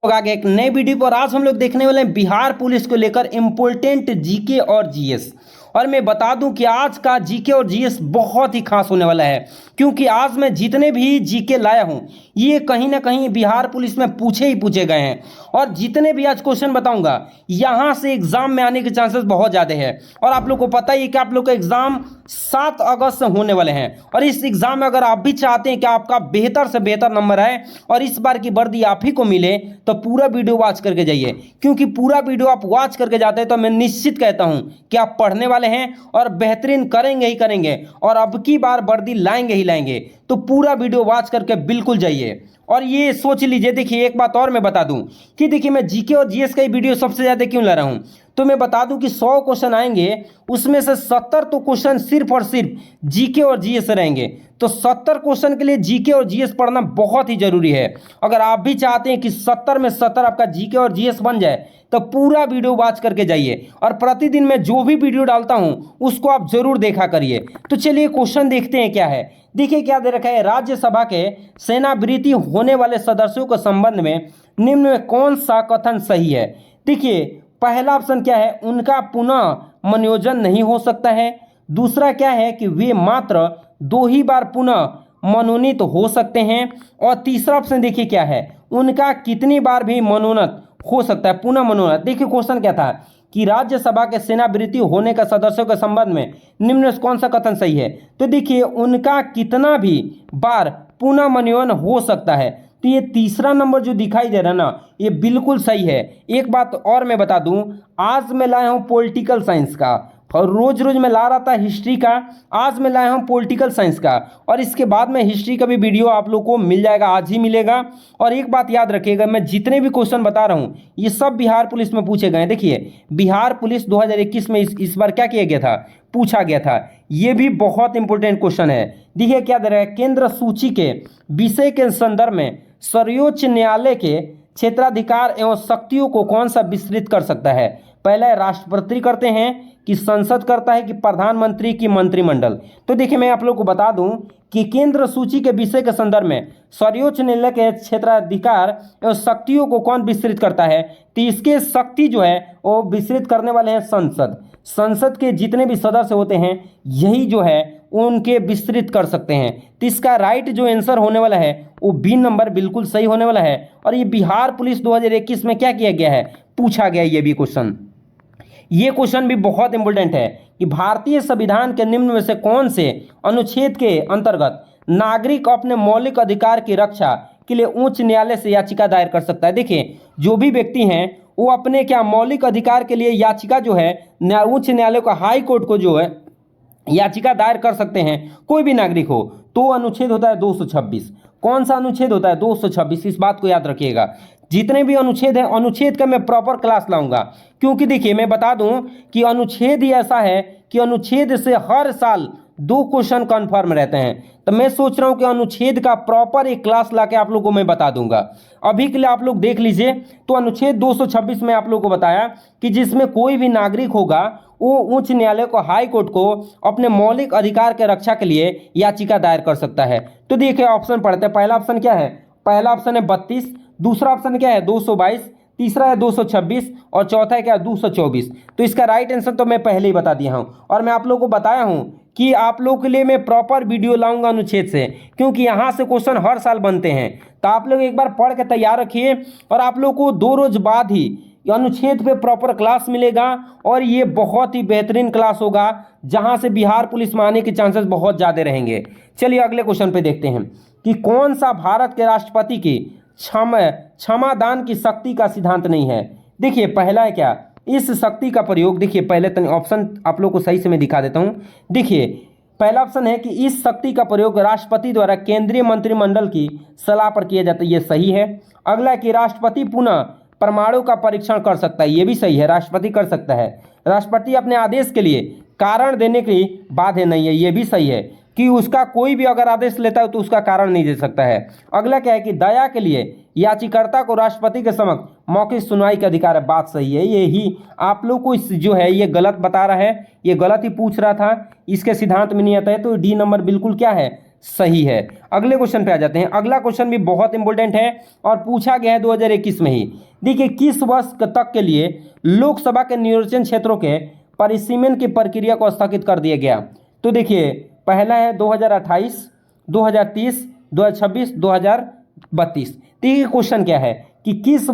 लोग आगे एक नए वीडियो पर आज हम लोग देखने वाले हैं बिहार पुलिस को लेकर इम्पोर्टेंट जीके और जीएस। और मैं बता दूं कि आज का जीके और जीएस बहुत ही खास होने वाला है, क्योंकि आज मैं जितने भी जीके लाया हूं ये कहीं ना कहीं बिहार पुलिस में पूछे ही पूछे गए हैं। और जितने भी आज क्वेश्चन बताऊंगा यहां से एग्जाम में आने के चांसेस बहुत ज़्यादा है। और आप लोग को पता ही है कि आप लोग का एग्जाम 7 अगस्त से होने वाले हैं। और इस एग्जाम में अगर आप भी चाहते हैं कि आपका बेहतर से बेहतर नंबर आए और इस बार की वर्दी आप ही को मिले, तो पूरा वीडियो वॉच करके जाइए, क्योंकि पूरा वीडियो आप वॉच करके जाते हैं तो मैं निश्चित कहता हूं कि आप पढ़ने वाले हैं और बेहतरीन करेंगे ही करेंगे और अब की बार वर्दी लाएंगे ही लाएंगे। तो पूरा वीडियो वॉच करके बिल्कुल जाइए। और ये सोच लीजिए, देखिए एक बात और मैं बता दूं कि देखिए मैं जीके और जीएस का ही वीडियो सबसे ज़्यादा क्यों ला रहा हूं, तो मैं बता दूं कि 100 क्वेश्चन आएंगे, उसमें से 70 तो क्वेश्चन सिर्फ और सिर्फ जीके और जीएस रहेंगे। तो 70 क्वेश्चन के लिए जीके और जीएस पढ़ना बहुत ही जरूरी है। अगर आप भी चाहते हैं कि 70 में 70 आपका जीके और जीएस बन जाए तो पूरा वीडियो वॉच करके जाइए। और प्रतिदिन मैं जो भी वीडियो डालता हूं उसको आप जरूर देखा करिए। तो चलिए क्वेश्चन देखते हैं क्या है। देखिए क्या दे रखा है, राज्यसभा के सेनावृत्ति होने वाले सदस्यों के संबंध में निम्न में कौन सा कथन सही है। देखिए पहला ऑप्शन क्या है, उनका पुनः मनोयोजन नहीं हो सकता है। दूसरा क्या है कि वे मात्र 2 ही बार पुनः मनोनीत हो सकते हैं। और तीसरा ऑप्शन देखिए क्या है, उनका कितनी बार भी मनोनत हो सकता है, पुनः मनोनत। देखिए क्वेश्चन क्या था कि राज्यसभा के सेनावृत्ति होने का सदस्यों के संबंध में निम्न में कौन सा कथन सही है। तो देखिए उनका कितना भी बार पुनः मनोनयन हो सकता है। तो ये तीसरा नंबर जो दिखाई दे रहा है ना, ये बिल्कुल सही है। एक बात और मैं बता दूं, आज मैं लाया हूं पॉलिटिकल साइंस का और रोज रोज मैं ला रहा था हिस्ट्री का, आज मैं लाया हूं पॉलिटिकल साइंस का। और इसके बाद में हिस्ट्री का भी वीडियो आप लोग को मिल जाएगा, आज ही मिलेगा। और एक बात याद रखिएगा, मैं जितने भी क्वेश्चन बता रहा हूं ये सब बिहार पुलिस में पूछे गए। देखिए बिहार पुलिस 2021 में इस बार क्या किया गया था, पूछा गया था। ये भी बहुत इंपॉर्टेंट क्वेश्चन है। देखिए क्या दे रहा है, केंद्र सूची के विषय के संदर्भ में सर्वोच्च न्यायालय के क्षेत्राधिकार एवं शक्तियों को कौन सा विस्तृत कर सकता है। पहला है राष्ट्रपति करते हैं कि संसद करता है कि प्रधानमंत्री की मंत्रिमंडल। तो देखिए मैं आप लोग को बता दूं कि केंद्र सूची के विषय के संदर्भ में सर्वोच्च न्यायालय के क्षेत्राधिकार एवं शक्तियों को कौन विस्तृत करता है। तो इसके शक्ति जो है वो विस्तृत करने वाले हैं संसद। संसद के जितने भी सदस्य होते हैं यही जो है उनके विस्तृत कर सकते हैं। तो इसका राइट जो आंसर होने वाला है वो बी नंबर बिल्कुल सही होने वाला है। और ये बिहार पुलिस 2021 में क्या किया गया है, पूछा गया ये भी क्वेश्चन। ये क्वेश्चन भी बहुत इंपॉर्टेंट है कि भारतीय संविधान के निम्न में से कौन से अनुच्छेद के अंतर्गत नागरिक अपने मौलिक अधिकार की रक्षा के लिए उच्च न्यायालय से याचिका दायर कर सकता है। देखिए जो भी व्यक्ति हैं वो अपने क्या मौलिक अधिकार के लिए याचिका जो है उच्च न्यायालय को, हाई कोर्ट को जो है याचिका दायर कर सकते हैं, कोई भी नागरिक हो। तो अनुच्छेद होता है 226। कौन सा अनुच्छेद होता है, 226। इस बात को याद रखिएगा। जितने भी अनुच्छेद हैं अनुच्छेद का मैं प्रॉपर क्लास लाऊंगा, क्योंकि देखिए मैं बता दूं कि अनुच्छेद ही ऐसा है कि अनुच्छेद से हर साल 2 क्वेश्चन कन्फर्म रहते हैं। तो मैं सोच रहा हूं कि अनुच्छेद का प्रॉपर एक क्लास लाके आप लोगों को मैं बता दूंगा। अभी के लिए आप लोग देख लीजिए। तो अनुच्छेद 226 में आप लोगों को बताया कि जिसमें कोई भी नागरिक होगा वो उच्च न्यायालय को, हाई कोर्ट को अपने मौलिक अधिकार के रक्षा के लिए याचिका दायर कर सकता है। तो देखिए ऑप्शन पढ़ते हैं। पहला ऑप्शन क्या है, पहला ऑप्शन है 32, दूसरा ऑप्शन क्या है 222, तीसरा है 226 और चौथा है क्या 224। तो इसका राइट आंसर तो मैं पहले ही बता दिया हूं। और मैं आप लोगों को बताया हूं कि आप लोगों के लिए मैं प्रॉपर वीडियो लाऊंगा अनुच्छेद से, क्योंकि यहां से क्वेश्चन हर साल बनते हैं। तो आप लोग एक बार पढ़ के तैयार रखिए और आप लोग को 2 रोज बाद ही अनुच्छेद पे प्रॉपर क्लास मिलेगा। और ये बहुत ही बेहतरीन क्लास होगा जहां से बिहार पुलिस में आने के चांसेस बहुत ज़्यादा रहेंगे। चलिए अगले क्वेश्चन पे देखते हैं कि कौन सा भारत के राष्ट्रपति की क्षमादान की शक्ति का सिद्धांत नहीं है। देखिए पहला है क्या, इस शक्ति का प्रयोग, देखिए पहले ऑप्शन आप लोग को सही से मैं दिखा देता हूं। देखिए पहला ऑप्शन है कि इस शक्ति का प्रयोग राष्ट्रपति द्वारा केंद्रीय मंत्रिमंडल की सलाह पर किया जाता है, ये सही है। अगला है कि राष्ट्रपति पुनः परमाणु का परीक्षण कर सकता है, ये भी सही है, राष्ट्रपति कर सकता है। राष्ट्रपति अपने आदेश के लिए कारण देने की बाध्य नहीं है, ये भी सही है कि उसका कोई भी अगर आदेश लेता है तो उसका कारण नहीं दे सकता है। अगला क्या है कि दया के लिए याचिकाकर्ता को राष्ट्रपति के समक्ष मौखिक सुनवाई का अधिकार है, बात सही है। ये ही आप लोग को जो है ये गलत बता रहा है, ये गलत ही पूछ रहा था, इसके सिद्धांत में नहीं आता है। तो डी नंबर बिल्कुल क्या है, सही है। अगले क्वेश्चन पे आ जाते हैं। अगला क्वेश्चन भी बहुत इंपॉर्टेंट है और पूछा गया है 2021 में ही। देखिए, किस वर्ष तक के लिए लोकसभा के निर्वाचन क्षेत्रों के परिसीमन की प्रक्रिया को स्थगित कर दिया गया? तो देखिए, पहला है 2028, 2030, 2026, 2032। देखिए क्वेश्चन क्या है कि किस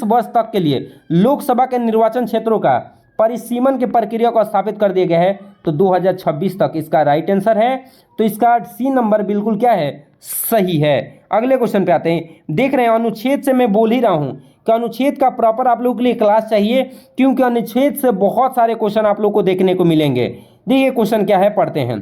वर्ष तक के लिए लोकसभा के निर्वाचन क्षेत्रों का परिसीमन की प्रक्रिया को स्थापित कर दिया गया है? तो 2026 तक इसका राइट आंसर है। तो इसका सी नंबर बिल्कुल क्या है? सही है। अगले क्वेश्चन पे आते हैं। देख रहे हैं, अनुच्छेद से मैं बोल ही रहा हूं कि अनुच्छेद का प्रॉपर आप लोगों के लिए क्लास चाहिए, क्योंकि अनुच्छेद से बहुत सारे क्वेश्चन आप लोग को देखने को मिलेंगे। देखिए क्वेश्चन क्या है, पढ़ते हैं।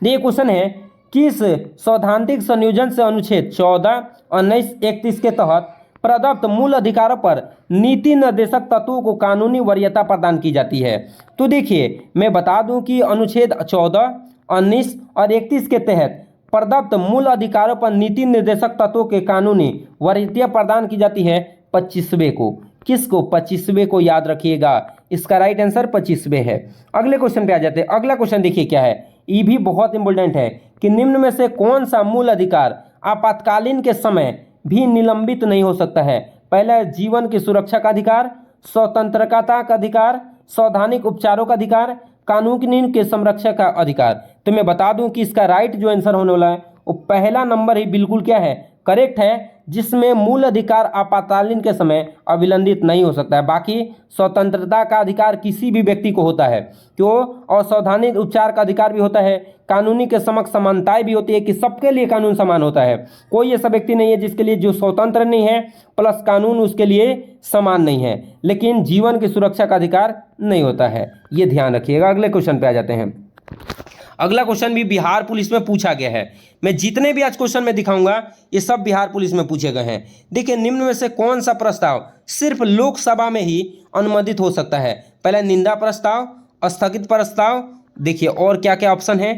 देखिए क्वेश्चन है, किस सैद्धांतिक संयोजन से अनुच्छेद 14, 19, 31 के तहत प्रदत्त मूल अधिकारों पर नीति निर्देशक तत्वों को कानूनी वरीयता प्रदान की जाती है? तो देखिए, मैं बता दूं कि अनुच्छेद 14, 19 और 31 के तहत प्रदत्त मूल अधिकारों पर नीति निर्देशक तत्वों के कानूनी वरीयता प्रदान की जाती है 25वें को। किसको? 25वें को याद रखिएगा। इसका राइट आंसर 25वें है। अगले क्वेश्चन पे आ जाते हैं। अगला क्वेश्चन देखिए क्या है, ये भी बहुत इंपॉर्टेंट है कि निम्न में से कौन सा मूल अधिकार आपातकालीन के समय भी निलंबित नहीं हो सकता है? पहला है जीवन की सुरक्षा का अधिकार, स्वतंत्रता का अधिकार, संवैधानिक उपचारों का अधिकार, कानून के संरक्षण का अधिकार। तो मैं बता दूं कि इसका राइट जो आंसर होने वाला है वो पहला नंबर ही बिल्कुल क्या है? करेक्ट है, जिसमें मूल अधिकार आपातकालीन के समय अविलंबित नहीं हो सकता है। बाकी स्वतंत्रता का अधिकार किसी भी व्यक्ति को होता है, क्यों? और संवैधानिक उपचार का अधिकार भी होता है। कानूनी के समक्ष समानताएं भी होती है कि सबके लिए कानून समान होता है। कोई ऐसा व्यक्ति नहीं है जिसके लिए जो स्वतंत्र नहीं है प्लस कानून उसके लिए समान नहीं है। लेकिन जीवन की सुरक्षा का अधिकार नहीं होता है, ये ध्यान रखिएगा। अगले क्वेश्चन पे आ जाते हैं। अगला क्वेश्चन भी बिहार पुलिस में पूछा गया है। मैं जितने भी आज क्वेश्चन में दिखाऊंगा ये सब बिहार पुलिस में पूछे गए हैं। देखिए, निम्न में से कौन सा प्रस्ताव सिर्फ लोकसभा में ही अनुमोदित हो सकता है? पहला निंदा प्रस्ताव, स्थगित प्रस्ताव, देखिए और क्या क्या ऑप्शन है।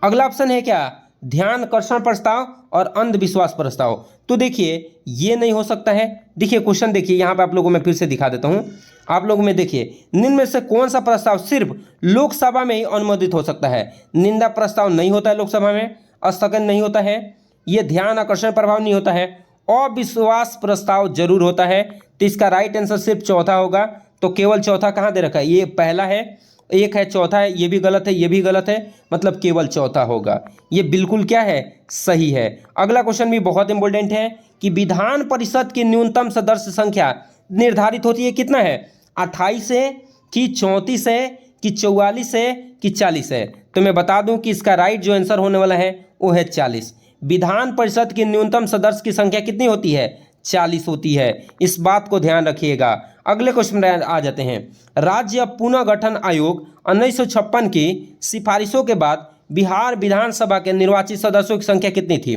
अगला ऑप्शन है क्या? ध्यानाकर्षण प्रस्ताव और अंधविश्वास प्रस्ताव। तो देखिए ये नहीं हो सकता है। देखिए क्वेश्चन देखिए, यहाँ पे आप लोगों में फिर से दिखा देता हूँ। आप लोगों में देखिए, निम्न में से कौन सा प्रस्ताव सिर्फ लोकसभा में ही अनुमोदित हो सकता है? निंदा प्रस्ताव नहीं होता है लोकसभा में, स्थगन नहीं होता है, ये ध्यान आकर्षण प्रभाव नहीं होता है, अविश्वास प्रस्ताव जरूर होता है। तो इसका राइट आंसर सिर्फ चौथा होगा। तो केवल चौथा कहाँ दे रखा है? ये पहला है, एक है, चौथा है, ये भी गलत है, ये भी गलत है, मतलब केवल चौथा होगा। ये बिल्कुल क्या है? सही है। अगला क्वेश्चन भी बहुत इंपॉर्टेंट है कि विधान परिषद की न्यूनतम सदस्य संख्या निर्धारित होती है, कितना है? 28 है कि 34 है कि 44 है कि 40 है? तो मैं बता दूं कि इसका राइट जो आंसर होने वाला है वो है 40। विधान परिषद की न्यूनतम सदस्य की संख्या कितनी होती है? 40 होती है। इस बात को ध्यान रखिएगा। अगले क्वेश्चन में आ जाते हैं। राज्य पुनर्गठन आयोग 1956 की सिफारिशों के बाद बिहार विधानसभा के निर्वाचित सदस्यों की संख्या कितनी थी?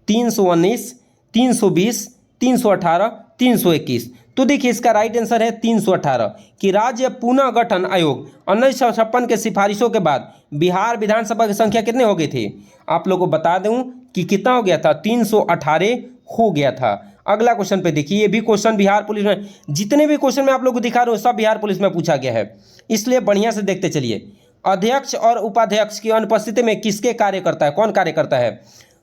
319, 320, 318, 321। तो देखिए इसका राइट आंसर है 318 कि राज्य पुनर्गठन आयोग 1956 के सिफारिशों के बाद बिहार विधानसभा की संख्या कितने हो गई थी? आप लोगों को बता दूं कि कितना हो गया था? 318 हो गया था। अगला क्वेश्चन पे देखिए, ये भी क्वेश्चन बिहार पुलिस में, जितने भी क्वेश्चन मैं आप लोगों को दिखा रहा हूँ सब बिहार पुलिस में पूछा गया है, इसलिए बढ़िया से देखते चलिए। अध्यक्ष और उपाध्यक्ष की अनुपस्थिति में किसके कार्य करता है? कौन कार्य करता है?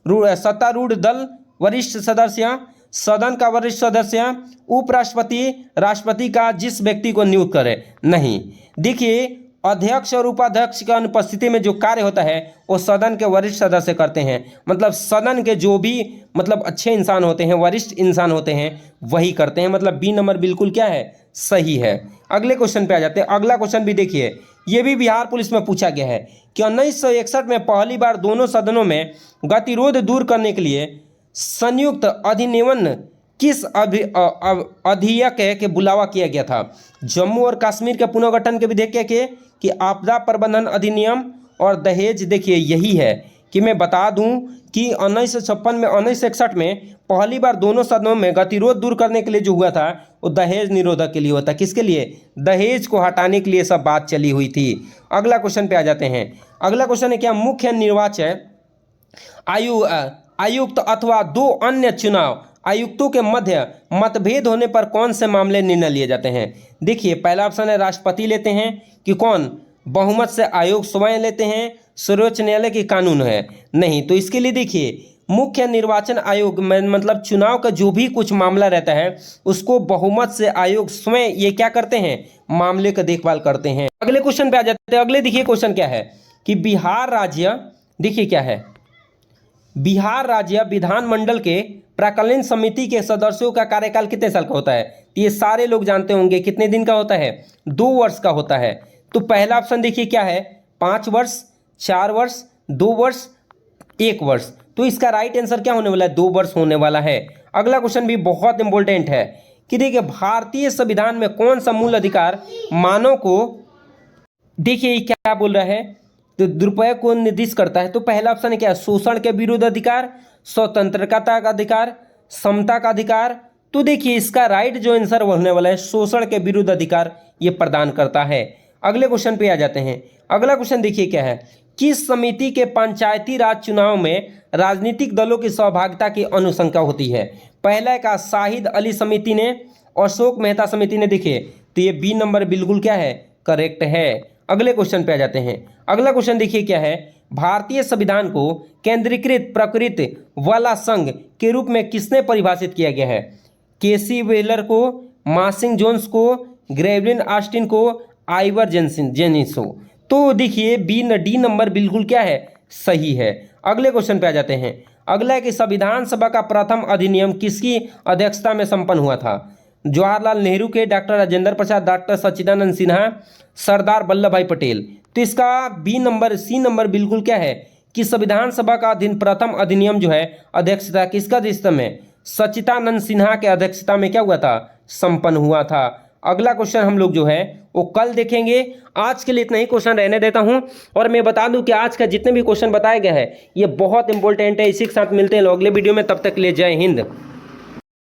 सत्तारूढ़ दल, वरिष्ठ सदस्य, सदन का वरिष्ठ सदस्य, उपराष्ट्रपति, राष्ट्रपति का जिस व्यक्ति को नियुक्त करे? नहीं। देखिए अध्यक्ष और उपाध्यक्ष की अनुपस्थिति में जो कार्य होता है वो सदन के वरिष्ठ सदस्य करते हैं। मतलब सदन के जो भी मतलब अच्छे इंसान होते हैं, वरिष्ठ इंसान होते हैं, वही करते हैं। मतलब बी नंबर बिल्कुल क्या है? सही है। अगले क्वेश्चन पे आ जाते हैं। अगला क्वेश्चन भी देखिए, ये भी बिहार पुलिस में पूछा गया है कि 1961 में पहली बार दोनों सदनों में गतिरोध दूर करने के लिए संयुक्त अधिनियम किस अध्यक्ष के बुलावा किया गया था? जम्मू और कश्मीर के पुनर्गठन के विधेयक के कि आपदा प्रबंधन अधिनियम और दहेज। देखिए यही है कि मैं बता दूं कि 1961 में पहली बार दोनों सदनों में गतिरोध दूर करने के लिए जो हुआ था वो दहेज निरोधक के लिए हुआ था। किसके लिए? दहेज को हटाने के लिए सब बात चली हुई थी। अगला क्वेश्चन पे आ जाते हैं। अगला क्वेश्चन है क्या? मुख्य निर्वाचन आयुक्त अथवा दो अन्य चुनाव आयुक्तों के मध्य मतभेद होने पर कौन से मामले निर्णय लिए जाते हैं? देखिए पहला ऑप्शन है राष्ट्रपति लेते हैं कि कौन? बहुमत से आयोग स्वयं लेते हैं, सर्वोच्च न्यायालय की कानून है? नहीं। तो इसके लिए देखिए मुख्य निर्वाचन आयोग में मतलब चुनाव का जो भी कुछ मामला रहता है उसको बहुमत से आयोग स्वयं ये क्या करते हैं, मामले का देखभाल करते हैं। अगले क्वेश्चन पे आ जाते हैं। अगले देखिए क्वेश्चन क्या है कि बिहार राज्य, देखिए क्या है, बिहार राज्य विधानमंडल के प्राक्कलन समिति के सदस्यों का कार्यकाल कितने साल का होता है? तो ये सारे लोग जानते होंगे कितने दिन का होता है, 2 वर्ष का होता है। तो पहला ऑप्शन देखिए क्या है, 5 वर्ष, 4 वर्ष, 2 वर्ष, 1 वर्ष। तो इसका राइट आंसर क्या होने वाला है, 2 वर्ष होने वाला है। अगला क्वेश्चन भी बहुत इंपॉर्टेंट है कि देखिए भारतीय संविधान में कौन सा मूल अधिकार मानव को, देखिए क्या बोल रहा है, तो दुरुपयोग को निर्दिष्ट करता है। तो पहला ऑप्शन है क्या, शोषण के विरुद्ध अधिकार, स्वतंत्रता का अधिकार, समता का अधिकार। तो देखिए इसका राइट जो आंसर होने वाला है शोषण के विरुद्ध अधिकार ये प्रदान करता है। अगले क्वेश्चन पे आ जाते हैं। अगला क्वेश्चन देखिए क्या है, किस समिति के पंचायती राज चुनाव में राजनीतिक दलों की सहभागिता की अनुशंसा होती है? पहला का शाहिद अली समिति ने, अशोक मेहता समिति ने। देखिए तो ये बी नंबर बिल्कुल क्या है, करेक्ट है। अगले क्वेश्चन पे आ जाते हैं। अगला क्वेश्चन देखिए क्या है, भारतीय संविधान को केंद्रीकृत प्रकृति वाला संघ के रूप में किसने परिभाषित किया गया है? केसी व्हीलर को, मार्सिंग जोन्स को, ग्रेवलिन ऑस्टिन को, आइवर जेनिसो। तो देखिए डी नंबर बिल्कुल क्या है, सही है। अगले क्वेश्चन पे आ जाते हैं। अगला है कि संविधान सभा का प्रथम अधिनियम किसकी अध्यक्षता में संपन्न हुआ था? जवाहरलाल नेहरू के, डॉक्टर राजेंद्र प्रसाद, डॉक्टर सच्चिदानंद सिन्हा, सरदार वल्लभ भाई पटेल। तो इसका सी नंबर बिल्कुल क्या है कि संविधान सभा का प्रथम अधिनियम जो है अध्यक्षता किसका अध्यक्षता में, सच्चिदानंद सिन्हा के अध्यक्षता में क्या हुआ था, संपन्न हुआ था। अगला क्वेश्चन हम लोग जो है वो कल देखेंगे। आज के लिए इतना ही क्वेश्चन रहने देता हूं और मैं बता दूं कि आज का जितने भी क्वेश्चन बताया गया है ये बहुत इंपॉर्टेंट है। इसी के साथ मिलते हैं अगले वीडियो में, तब तक के लिए जय हिंद।